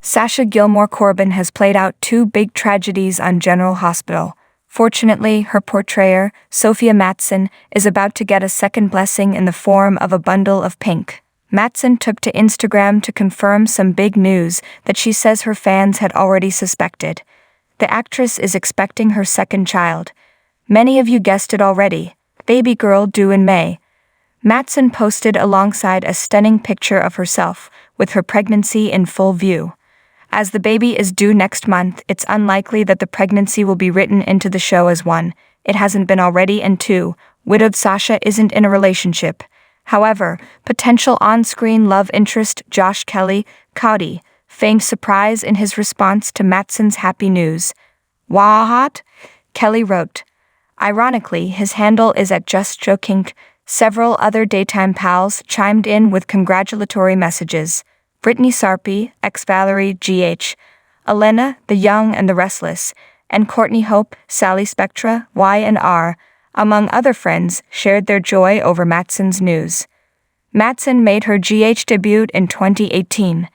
Sasha Gilmore Corbin has played out 2 big tragedies on General Hospital. Fortunately, her portrayer, Sofia Mattsson, is about to get a second blessing in the form of a bundle of pink. Mattsson took to Instagram to confirm some big news that she says her fans had already suspected. The actress is expecting her second child. Many of you guessed it already, baby girl due in May. Mattsson posted alongside a stunning picture of herself, with her pregnancy in full view. As the baby is due next month, it's unlikely that the pregnancy will be written into the show as 1. It hasn't been already, and 2. Widowed Sasha isn't in a relationship. However, potential on-screen love interest Josh Kelly, Cody, feigned surprise in his response to Mattsson's happy news. "Wah hot?" Kelly wrote. Ironically, his handle is at JustJoking. Several other daytime pals chimed in with congratulatory messages. Brittany Sarpy, ex-Valerie GH, Elena, the Young and the Restless, and Courtney Hope, Sally Spectra, Y&R, among other friends, shared their joy over Mattsson's news. Mattsson made her GH debut in 2018.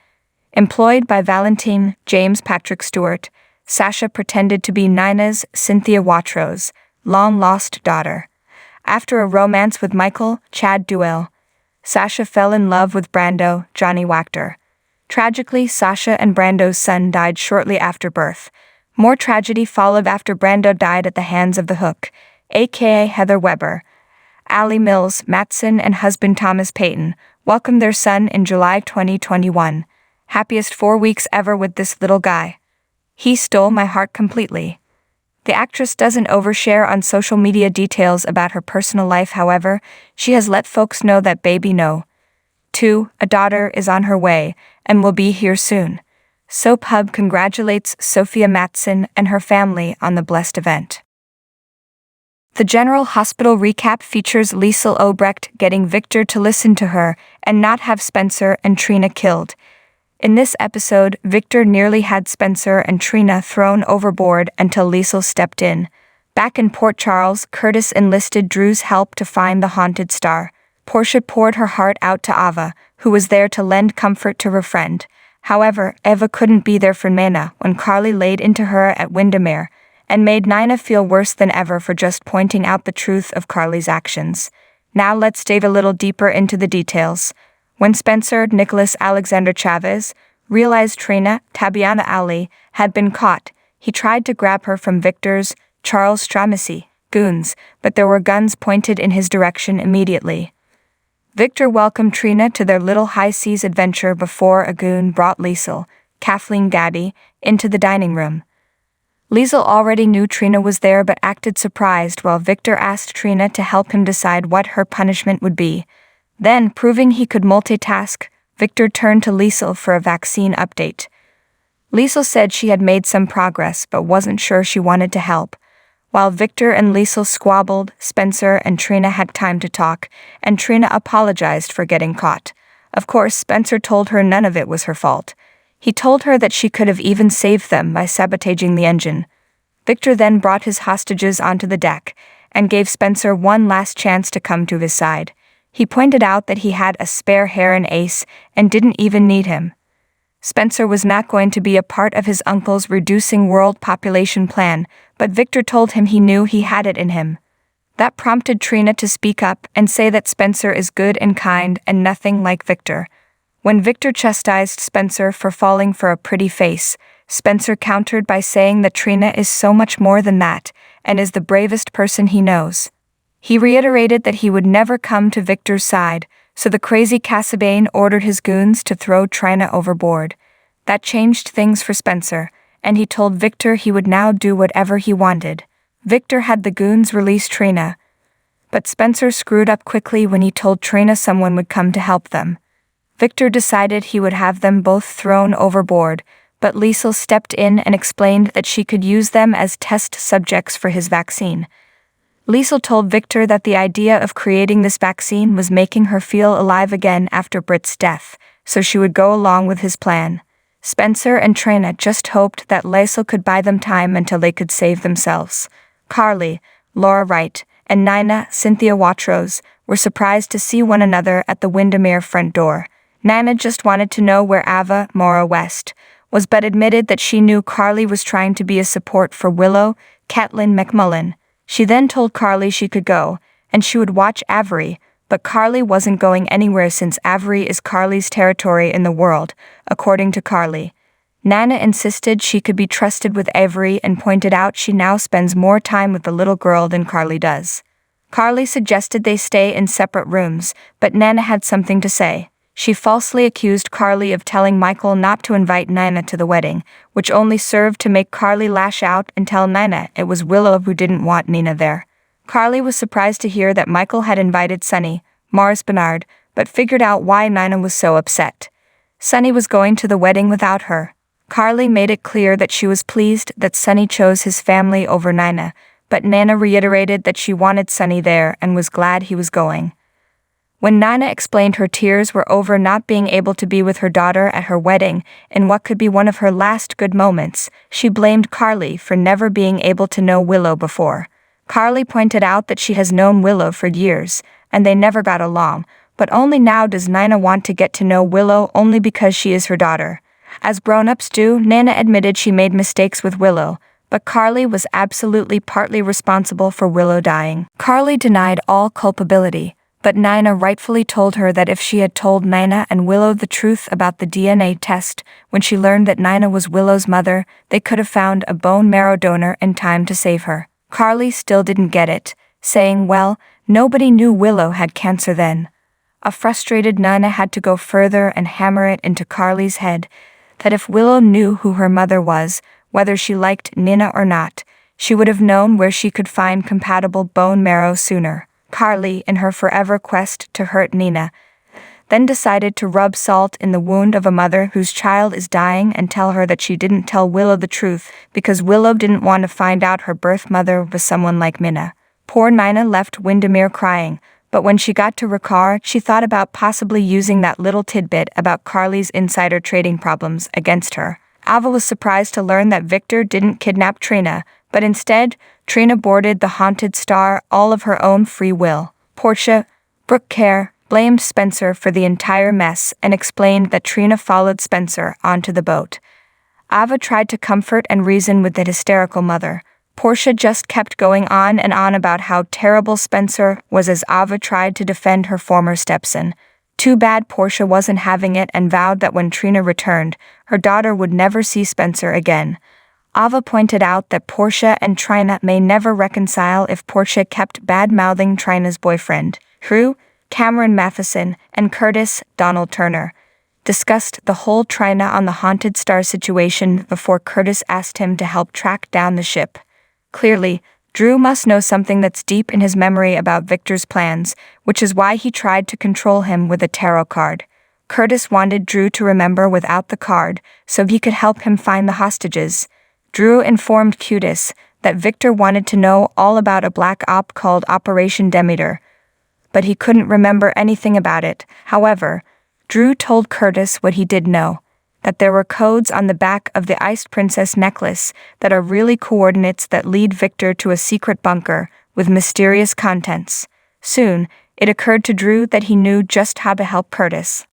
Employed by Valentine James Patrick Stewart, Sasha pretended to be Nina's Cynthia Watrous, long-lost daughter. After a romance with Michael Chad Duell, Sasha fell in love with Brando Johnny Wachter. Tragically, Sasha and Brando's son died shortly after birth. More tragedy followed after Brando died at the hands of the Hook, aka Heather Weber. Allie Mills, Mattsson, and husband Thomas Payton welcomed their son in July 2021. "Happiest 4 weeks ever with this little guy. He stole my heart completely." The actress doesn't overshare on social media details about her personal life, however, she has let folks know that baby no. 2. A daughter is on her way, and will be here soon. Soap Hub congratulates Sofia Mattsson and her family on the blessed event. The General Hospital recap features Liesl Obrecht getting Victor to listen to her and not have Spencer and Trina killed. In this episode, Victor nearly had Spencer and Trina thrown overboard until Liesl stepped in. Back in Port Charles, Curtis enlisted Drew's help to find the haunted star. Portia poured her heart out to Ava, who was there to lend comfort to her friend. However, Eva couldn't be there for Nina when Carly laid into her at Windermere, and made Nina feel worse than ever for just pointing out the truth of Carly's actions. Now let's dive a little deeper into the details. When Spencer Nicholas Alexander Chavez realized Trina Tabiana Ali had been caught, he tried to grab her from Victor's Charles Stramacy goons, but there were guns pointed in his direction immediately. Victor welcomed Trina to their little high seas adventure before a goon brought Liesl, Kathleen Gaddy, into the dining room. Liesl already knew Trina was there but acted surprised while Victor asked Trina to help him decide what her punishment would be. Then, proving he could multitask, Victor turned to Liesl for a vaccine update. Liesl said she had made some progress but wasn't sure she wanted to help. While Victor and Liesl squabbled, Spencer and Trina had time to talk, and Trina apologized for getting caught. Of course, Spencer told her none of it was her fault. He told her that she could have even saved them by sabotaging the engine. Victor then brought his hostages onto the deck, and gave Spencer one last chance to come to his side. He pointed out that he had a spare Heron ace and didn't even need him. Spencer was not going to be a part of his uncle's reducing world population plan, but Victor told him he knew he had it in him. That prompted Trina to speak up and say that Spencer is good and kind and nothing like Victor. When Victor chastised Spencer for falling for a pretty face, Spencer countered by saying that Trina is so much more than that, and is the bravest person he knows. He reiterated that he would never come to Victor's side, so the crazy Casabane ordered his goons to throw Trina overboard. That changed things for Spencer, and he told Victor he would now do whatever he wanted. Victor had the goons release Trina, but Spencer screwed up quickly when he told Trina someone would come to help them. Victor decided he would have them both thrown overboard, but Liesl stepped in and explained that she could use them as test subjects for his vaccine. Liesl told Victor that the idea of creating this vaccine was making her feel alive again after Britt's death, so she would go along with his plan. Spencer and Trina just hoped that Liesl could buy them time until they could save themselves. Carly, Laura Wright, and Nina Cynthia Watrous were surprised to see one another at the Windermere front door. Nina just wanted to know where Ava Mora West was but admitted that she knew Carly was trying to be a support for Willow, Caitlin McMullen. She then told Carly she could go, and she would watch Avery, but Carly wasn't going anywhere since Avery is Carly's territory in the world, according to Carly. Nana insisted she could be trusted with Avery and pointed out she now spends more time with the little girl than Carly does. Carly suggested they stay in separate rooms, but Nana had something to say. She falsely accused Carly of telling Michael not to invite Nina to the wedding, which only served to make Carly lash out and tell Nina it was Willow who didn't want Nina there. Carly was surprised to hear that Michael had invited Sunny, Mars Bernard, but figured out why Nina was so upset. Sunny was going to the wedding without her. Carly made it clear that she was pleased that Sunny chose his family over Nina, but Nana reiterated that she wanted Sunny there and was glad he was going. When Nana explained her tears were over not being able to be with her daughter at her wedding in what could be one of her last good moments, she blamed Carly for never being able to know Willow before. Carly pointed out that she has known Willow for years, and they never got along, but only now does Nina want to get to know Willow only because she is her daughter. As grown-ups do, Nana admitted she made mistakes with Willow, but Carly was absolutely partly responsible for Willow dying. Carly denied all culpability, but Nina rightfully told her that if she had told Nina and Willow the truth about the DNA test, when she learned that Nina was Willow's mother, they could have found a bone marrow donor in time to save her. Carly still didn't get it, saying, well, nobody knew Willow had cancer then. A frustrated Nina had to go further and hammer it into Carly's head that if Willow knew who her mother was, whether she liked Nina or not, she would have known where she could find compatible bone marrow sooner. Carly, in her forever quest to hurt Nina, then decided to rub salt in the wound of a mother whose child is dying and tell her that she didn't tell Willow the truth because Willow didn't want to find out her birth mother was someone like Nina. Poor Nina left Windermere crying, but when she got to Ricard, she thought about possibly using that little tidbit about Carly's insider trading problems against her. Ava was surprised to learn that Victor didn't kidnap Trina, but instead, Trina boarded the Haunted Star all of her own free will. Portia, Brooke Kerr, blamed Spencer for the entire mess and explained that Trina followed Spencer onto the boat. Ava tried to comfort and reason with the hysterical mother. Portia just kept going on and on about how terrible Spencer was as Ava tried to defend her former stepson. Too bad Portia wasn't having it and vowed that when Trina returned, her daughter would never see Spencer again. Ava pointed out that Portia and Trina may never reconcile if Portia kept bad-mouthing Trina's boyfriend, who, Cameron Matheson, and Curtis, Donald Turner, discussed the whole Trina on the Haunted Star situation before Curtis asked him to help track down the ship. Clearly, Drew must know something that's deep in his memory about Victor's plans, which is why he tried to control him with a tarot card. Curtis wanted Drew to remember without the card, so he could help him find the hostages. Drew informed Cutis that Victor wanted to know all about a black op called Operation Demeter, but he couldn't remember anything about it. However, Drew told Curtis what he did know, that there were codes on the back of the Ice Princess necklace that are really coordinates that lead Victor to a secret bunker with mysterious contents. Soon, it occurred to Drew that he knew just how to help Curtis.